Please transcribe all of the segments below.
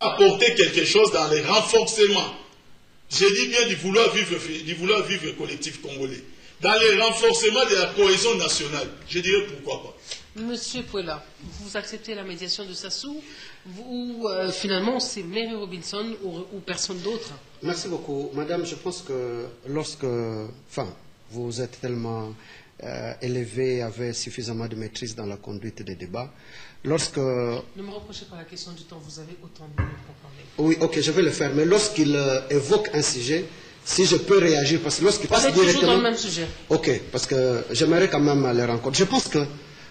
apporter quelque chose dans les renforcements. Je dis bien du vouloir vivre collectif congolais. Dans le renforcement de la cohésion nationale, je dirais pourquoi pas. Monsieur Pouella, vous acceptez la médiation de Sassou ou finalement c'est Mary Robinson ou personne d'autre? Merci beaucoup. Madame, je pense que lorsque, vous êtes tellement élevé, avez suffisamment de maîtrise dans la conduite des débats, lorsque... Ne me reprochez pas la question du temps, vous avez autant de minutes pour parler. Oui, ok, je vais le faire, mais lorsqu'il évoque un sujet, si je peux réagir, parce que lorsqu'il passe directement... toujours dans le même sujet. Ok, parce que j'aimerais quand même les rencontrer. Je pense que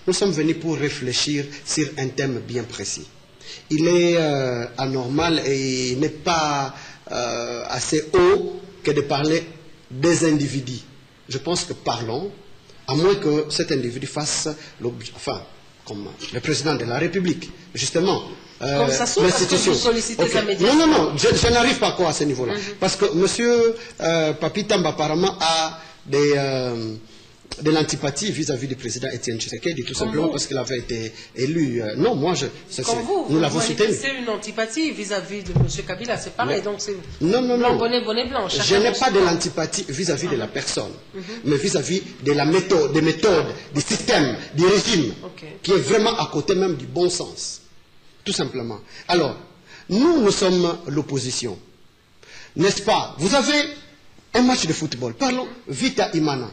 nous sommes venus pour réfléchir sur un thème bien précis. Il est anormal et il n'est pas assez haut que de parler des individus. Je pense que parlons, à moins que cet individu fasse l'objet, comme le président de la République, justement. Comme ça s'ouvre, parce que vous sollicitez sa médiation. Non, je n'arrive pas à ce niveau-là. Parce que M. Papi Tamba, apparemment, a de l'antipathie vis-à-vis du président Étienne Tshisekedi, tout simplement parce qu'il avait été élu. Non, moi, nous l'avons soutenu. C'est une antipathie vis-à-vis de M. Kabila, c'est pareil. Donc c'est non. Bonnet blanc. Je n'ai pas de l'antipathie vis-à-vis de la personne, mais vis-à-vis de la méthode, des méthodes, du système, du régime, qui est vraiment à côté même du bon sens. Tout simplement. Alors, nous sommes l'opposition. N'est-ce pas? Vous avez un match de football. Parlons Vita Imana.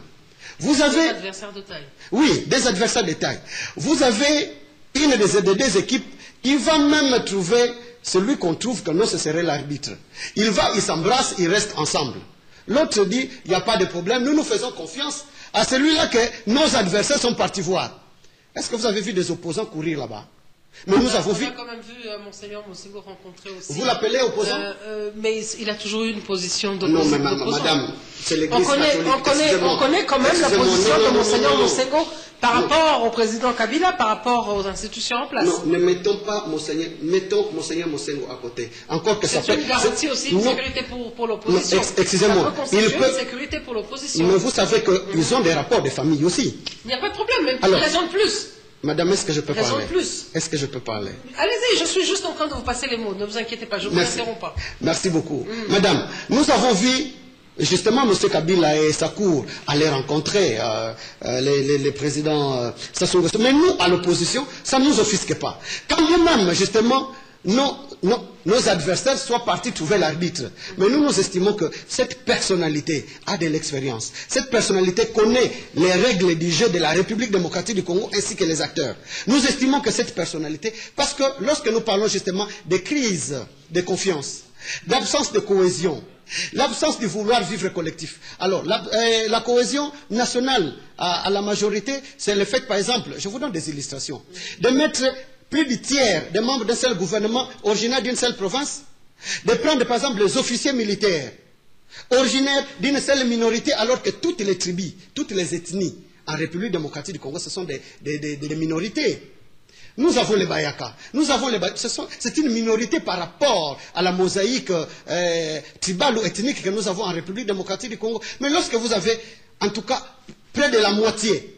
Vous avez... Des adversaires de taille. Oui, des adversaires de taille. Vous avez une des deux équipes qui va même trouver celui qu'on trouve que non, ce serait l'arbitre. Il va, il s'embrasse, ils restent ensemble. L'autre dit, il n'y a pas de problème, nous faisons confiance à celui-là que nos adversaires sont partis voir. Est-ce que vous avez vu des opposants courir là-bas? Mais nous avons vu... On a quand même vu Monseigneur Mosengo rencontrer aussi... Vous l'appelez opposant? Mais il a toujours eu une position d'opposant. Non, mais madame, c'est l'église on connaît quand même la position de Monseigneur Mosengo par rapport au président Kabila, par rapport aux institutions en place. Non, ne mettons pas Monseigneur, mettons Monseigneur Mosengo à côté. Encore que ça peut... C'est une garantie aussi, une sécurité pour l'opposition. Excusez-moi. Il peut une sécurité pour l'opposition. Mais vous savez qu'ils ont des rapports de famille aussi. Il n'y a pas de problème, mais une raison de plus. Madame, est-ce que je peux parler? Plus. Est-ce que je peux parler? Allez-y, je suis juste en train de vous passer les mots. Ne vous inquiétez pas, je ne vous interromps pas. Merci beaucoup. Madame, nous avons vu justement M. Kabila et sa cour aller rencontrer les présidents Sassou Nguesso. Mais nous, à l'opposition, ça ne nous offusque pas. Quand nous-mêmes, justement, nos adversaires soient partis trouver l'arbitre. Mais nous estimons que cette personnalité a de l'expérience. Cette personnalité connaît les règles du jeu de la République démocratique du Congo ainsi que les acteurs. Nous estimons que cette personnalité, parce que lorsque nous parlons justement de crise de confiance, d'absence de cohésion, l'absence du vouloir vivre collectif. Alors, la cohésion nationale à la majorité, c'est le fait, par exemple, je vous donne des illustrations, de mettre plus du tiers des membres d'un seul gouvernement originaire d'une seule province, de prendre par exemple les officiers militaires originaires d'une seule minorité alors que toutes les tribus, toutes les ethnies en République démocratique du Congo, ce sont des minorités. Nous avons les Bayaka, c'est une minorité par rapport à la mosaïque tribale ou ethnique que nous avons en République démocratique du Congo. Mais lorsque vous avez en tout cas près de la moitié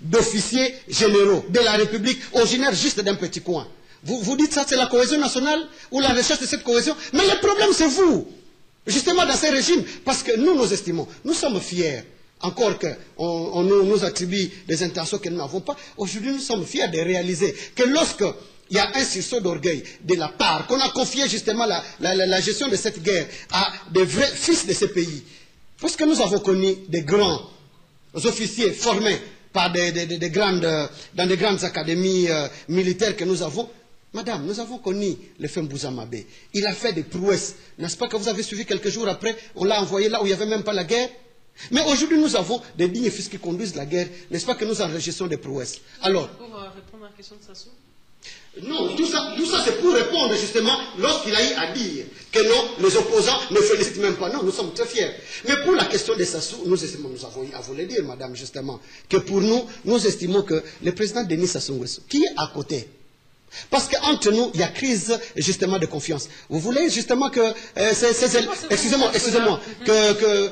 d'officiers généraux de la République, originaires juste d'un petit coin. Vous dites ça, c'est la cohésion nationale ou la recherche de cette cohésion? Mais le problème, c'est vous, justement dans ces régimes, parce que nous estimons, nous sommes fiers, encore qu'on nous attribue des intentions que nous n'avons pas. Aujourd'hui, nous sommes fiers de réaliser que lorsque il y a un sursaut d'orgueil de la part, qu'on a confié justement la gestion de cette guerre à des vrais fils de ce pays, parce que nous avons connu des grands officiers formés dans des grandes académies militaires que nous avons. Madame, nous avons connu le Fembouza Mabé. Il a fait des prouesses. N'est-ce pas que vous avez suivi quelques jours après, on l'a envoyé là où il n'y avait même pas la guerre? Mais aujourd'hui, nous avons des dignes fils qui conduisent la guerre. N'est-ce pas que nous enregistrons des prouesses? Alors, pour répondre à la question de Sassou? Non, tout ça c'est pour répondre justement lorsqu'il a eu à dire que non, les opposants ne félicitent même pas. Non, nous sommes très fiers. Mais pour la question de Sassou, nous avons eu à vous le dire, madame, justement, que pour nous, nous estimons que le président Denis Sassou Nguesso, qui est à côté, parce qu'entre nous, il y a crise justement de confiance. Vous voulez justement que... excusez-moi, que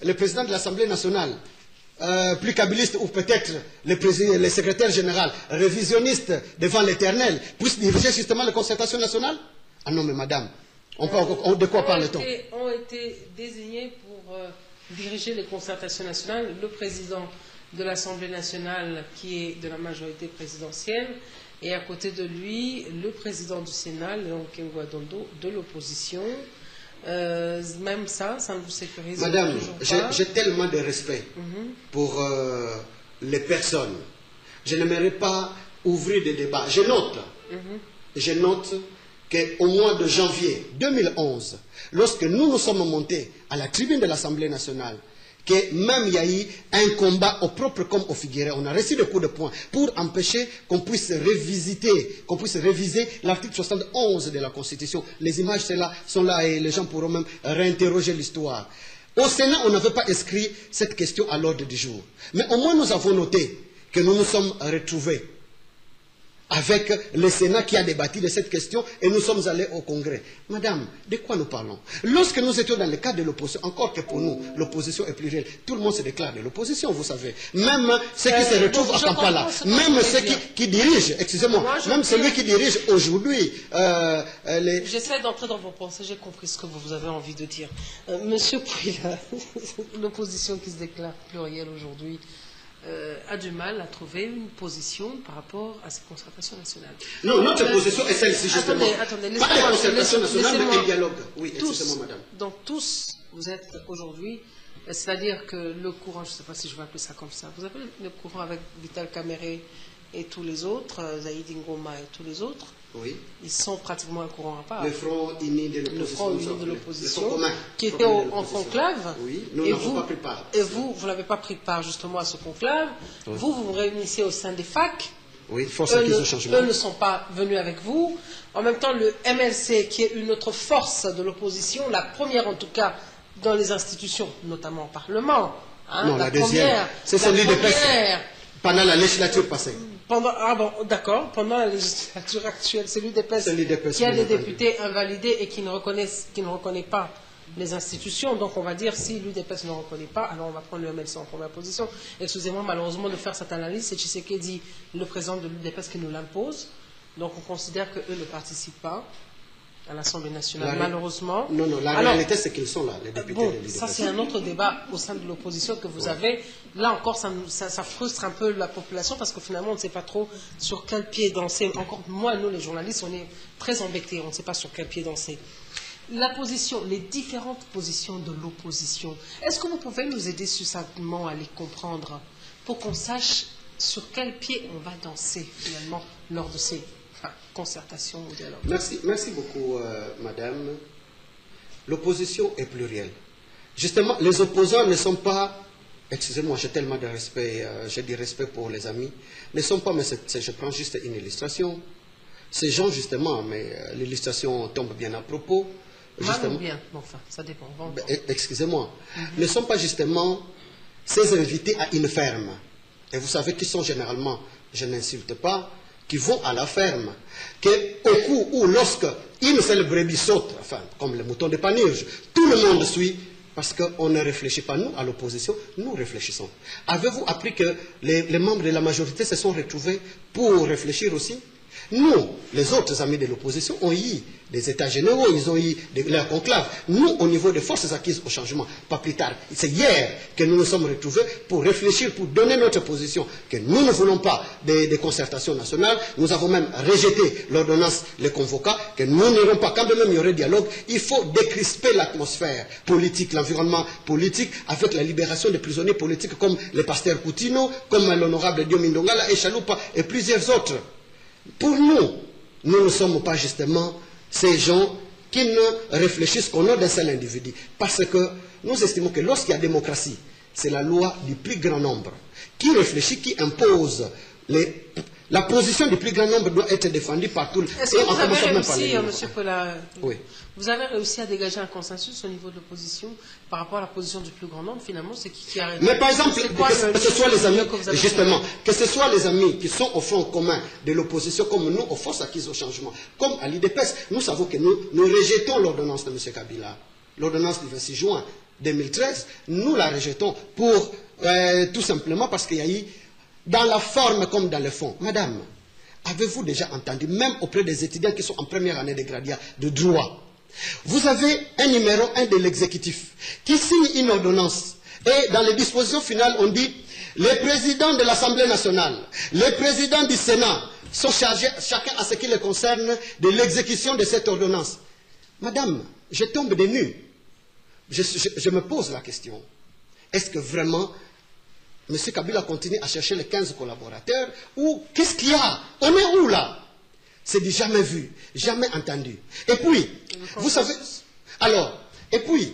le président de l'Assemblée nationale plus kabbalistes ou peut-être les secrétaires généraux révisionnistes devant l'éternel puissent diriger justement la concertation nationale? Ah non, mais madame, de quoi parle-t-on? Ont été désignés pour diriger les concertations nationales le président de l'Assemblée nationale qui est de la majorité présidentielle et à côté de lui le président du Sénat, Léon Kengwa Dondo, de l'opposition. Même ça ne vous sécurise Madame, toujours pas. j'ai tellement de respect pour les personnes. Je n'aimerais pas ouvrir des débats. Je note qu'au mois de janvier 2011, lorsque nous sommes montés à la tribune de l'Assemblée nationale, que même il y a eu un combat au propre comme au figuré, on a reçu des coups de poing pour empêcher qu'on puisse réviser l'article 71 de la Constitution. Les images sont là et les gens pourront même réinterroger l'histoire. Au Sénat, on n'avait pas inscrit cette question à l'ordre du jour. Mais au moins nous avons noté que nous nous sommes retrouvés avec le Sénat qui a débattu de cette question et nous sommes allés au Congrès. Madame, de quoi nous parlons? Lorsque nous étions dans le cadre de l'opposition, encore que pour nous, l'opposition est plurielle, tout le monde se déclare de l'opposition, vous savez. Même ceux qui se retrouvent à Kampala, même ceux qui dirigent, excusez-moi, même celui qui dirige aujourd'hui... J'essaie d'entrer dans vos pensées, j'ai compris ce que vous avez envie de dire. Monsieur Pouila, l'opposition qui se déclare plurielle aujourd'hui, a du mal à trouver une position par rapport à ces concertations nationales. Non, notre position est celle-ci, justement. Attendez, pas les concertations nationales, mais un dialogue. Oui, excusez-moi, madame. Donc tous, vous êtes aujourd'hui, c'est-à-dire que le courant, je ne sais pas si je vais appeler ça comme ça, vous avez le courant avec Vital Kamere et tous les autres, Zaïd Ngoma et tous les autres, oui. Ils sont pratiquement un courant à part. Le Front uni de l'opposition, qui était en conclave. Oui, nous n'avons pas pris part. Et vous n'avez pas pris part justement à ce conclave. Oui. Vous vous réunissez au sein des facs. Oui, force acquise au changement. Eux ne sont pas venus avec vous. En même temps, le MLC, qui est une autre force de l'opposition, la première en tout cas dans les institutions, notamment au Parlement. Hein, non, la deuxième, c'est celui de PES pendant la législature passée. D'accord. Pendant la législature actuelle, c'est l'UDPS qui a des députés invalidés et qui ne reconnaît pas les institutions. Donc on va dire, si l'UDPS ne reconnaît pas, alors on va prendre le MLC en première position. Excusez-moi malheureusement de faire cette analyse, c'est Tshisekedi, le président de l'UDPS, qui nous l'impose. Donc on considère qu'eux ne participent pas à l'Assemblée nationale, malheureusement. Non, la réalité c'est qu'ils sont là, les députés de l'UDPS. Ça c'est un autre débat au sein de l'opposition que vous avez. Là encore, ça frustre un peu la population parce que finalement on ne sait pas trop sur quel pied danser. Encore moi, nous les journalistes, on est très embêtés, on ne sait pas sur quel pied danser. La position, les différentes positions de l'opposition, est-ce que vous pouvez nous aider succinctement à les comprendre pour qu'on sache sur quel pied on va danser finalement lors de ces concertation ou dialogue. Merci beaucoup, madame. L'opposition est plurielle. Justement, les opposants ne sont pas, excusez-moi, j'ai tellement de respect, j'ai du respect pour les amis, ne sont pas, mais je prends juste une illustration. Ces gens, justement, mais l'illustration tombe bien à propos. Mal ou bien, enfin, ça dépend. Excusez-moi, ne sont pas justement ces invités à une ferme. Et vous savez qu'ils sont généralement, je n'insulte pas, qui vont à la ferme, qu'au coup où lorsque une seule brebis saute, enfin, comme le mouton de Panurge, tout le monde suit, parce qu'on ne réfléchit pas, nous, à l'opposition, nous réfléchissons. Avez-vous appris que les membres de la majorité se sont retrouvés pour réfléchir aussi? Nous, les autres amis de l'opposition, ont eu des états généraux, ils ont eu leur conclave. Nous, au niveau des forces acquises au changement, pas plus tard, c'est hier que nous nous sommes retrouvés pour réfléchir, pour donner notre position, que nous ne voulons pas des concertations nationales. Nous avons même rejeté l'ordonnance, les convocats, que nous n'irons pas, quand même il y aurait dialogue. Il faut décrisper l'atmosphère politique, l'environnement politique, avec la libération des prisonniers politiques comme le pasteur Coutinho, comme l'honorable Diomi Ndongala et Chaloupa et plusieurs autres. Pour nous, nous ne sommes pas justement ces gens qui ne réfléchissent qu'au nom d'un seul individu. Parce que nous estimons que lorsqu'il y a démocratie, c'est la loi du plus grand nombre qui réfléchit, qui impose la position du plus grand nombre doit être défendue par tout le monde. Est-ce que vous avez réussi, M. Pouila, oui. Vous avez réussi à dégager un consensus au niveau de l'opposition par rapport à la position du plus grand nombre, finalement, c'est qui a... Mais par exemple, que ce soit les amis, justement, que ce soit les amis qui sont au front commun de l'opposition, comme nous, aux forces acquises au changement, comme à l'IDPS, nous savons que nous rejetons l'ordonnance de M. Kabila, l'ordonnance du 26 juin 2013, nous la rejetons pour, tout simplement parce qu'il y a eu, dans la forme comme dans le fond. Madame, avez-vous déjà entendu, même auprès des étudiants qui sont en première année de graduat de droit, vous avez un numéro 1 de l'exécutif qui signe une ordonnance. Et dans les dispositions finales, on dit, les présidents de l'Assemblée nationale, les présidents du Sénat sont chargés, chacun à ce qui les concerne, de l'exécution de cette ordonnance. Madame, je tombe des nues. Je me pose la question. Est-ce que vraiment, M. Kabila continue à chercher les 15 collaborateurs ou qu'est-ce qu'il y a? On est où là? C'est du jamais vu, jamais entendu. Et puis, vous savez, alors, et puis,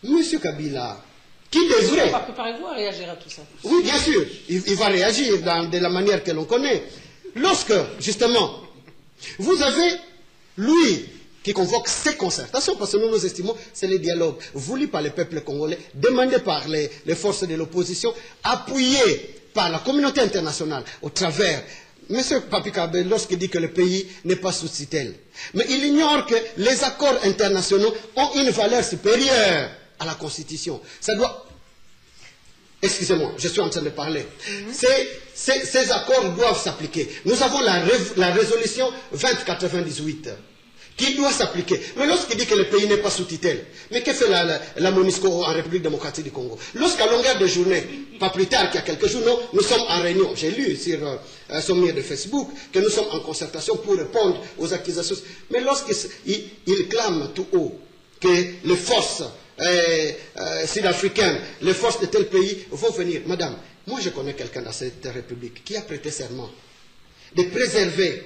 M. Kabila, qui devrait... Préparez-vous à réagir à tout ça? Oui, bien sûr, il va réagir de la manière que l'on connaît. Lorsque, justement, vous avez, lui, qui convoque ces concertations, parce que nous estimons c'est le dialogue voulu par le peuple congolais, demandé par les forces de l'opposition, appuyé par la communauté internationale au travers. M. Papi Kabé, lorsqu'il dit que le pays n'est pas sous tutelle, mais il ignore que les accords internationaux ont une valeur supérieure à la Constitution. Ça doit... Excusez-moi, je suis en train de parler. Ces accords doivent s'appliquer. Nous avons la résolution 2098 qui doit s'appliquer. Mais lorsqu'il dit que le pays n'est pas sous tutelle, mais que fait la MONUSCO en République démocratique du Congo? Lorsqu'à longueur de journée, pas plus tard qu'il y a quelques jours, nous sommes en réunion. J'ai lu sur son mur de Facebook que nous sommes en concertation pour répondre aux accusations. Mais lorsqu'il clame tout haut que les forces sud-africaines, les forces de tel pays vont venir. Madame, moi je connais quelqu'un dans cette République qui a prêté serment de préserver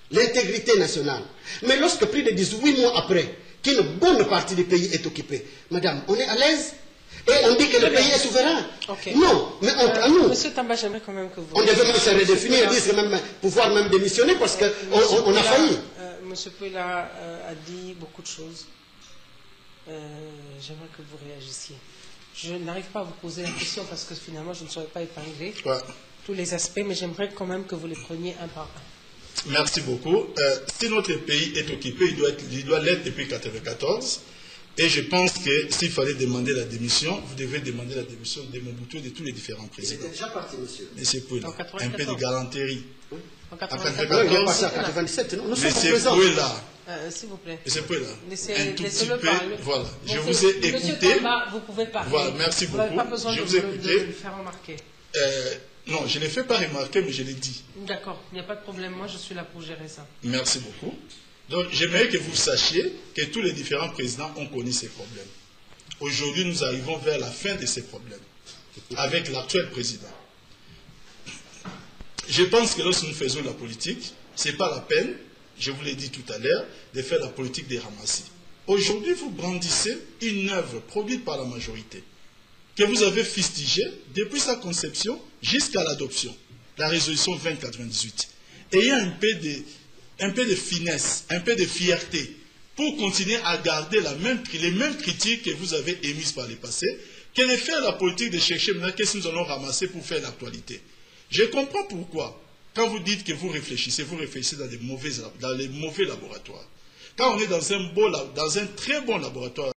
l'intégrité nationale. Mais lorsque plus de 18 mois après, qu'une bonne partie du pays est occupée, madame, on est à l'aise et on dit que le pays est souverain. Okay. Non, mais à nous. Monsieur Tamba, j'aimerais quand même que vous... On devait même se redéfinir, dire même, pouvoir même démissionner parce qu'on a failli. Monsieur Pella a dit beaucoup de choses. J'aimerais que vous réagissiez. Je n'arrive pas à vous poser la question parce que finalement je ne saurais pas épingler tous les aspects, mais j'aimerais quand même que vous les preniez un par un. Merci beaucoup. Si notre pays est occupé, il doit l'être depuis 1994. Et je pense que s'il fallait demander la démission, vous devez demander la démission de Mobutu et de tous les différents présidents. Il était déjà parti, monsieur. Monsieur Pouela, un peu de galanterie. Oui. En il est passé à 97, nous sommes présents. S'il vous plaît. Monsieur Pouela, un tout petit peu. Parler. Voilà, bon, je vous ai écouté. Monsieur Tamba, vous pouvez parler. Voilà, merci beaucoup. Vous n'avez pas besoin je de vous ai écouté. le faire remarquer. Non, je ne l'ai fait pas remarquer, mais je l'ai dit. D'accord, il n'y a pas de problème. Moi, je suis là pour gérer ça. Merci beaucoup. Donc, j'aimerais que vous sachiez que tous les différents présidents ont connu ces problèmes. Aujourd'hui, nous arrivons vers la fin de ces problèmes avec l'actuel président. Je pense que lorsque nous faisons la politique, ce n'est pas la peine, je vous l'ai dit tout à l'heure, de faire la politique des ramassis. Aujourd'hui, vous brandissez une œuvre produite par la majorité que vous avez fustigée depuis sa conception jusqu'à l'adoption, la résolution 2098. Ayez un peu de finesse, un peu de fierté pour continuer à garder les mêmes critiques que vous avez émises par le passé, que de faire la politique de chercher maintenant qu'est-ce que nous allons ramasser pour faire l'actualité. Je comprends pourquoi, quand vous dites que vous réfléchissez dans les mauvais laboratoires. Quand on est dans un très bon laboratoire,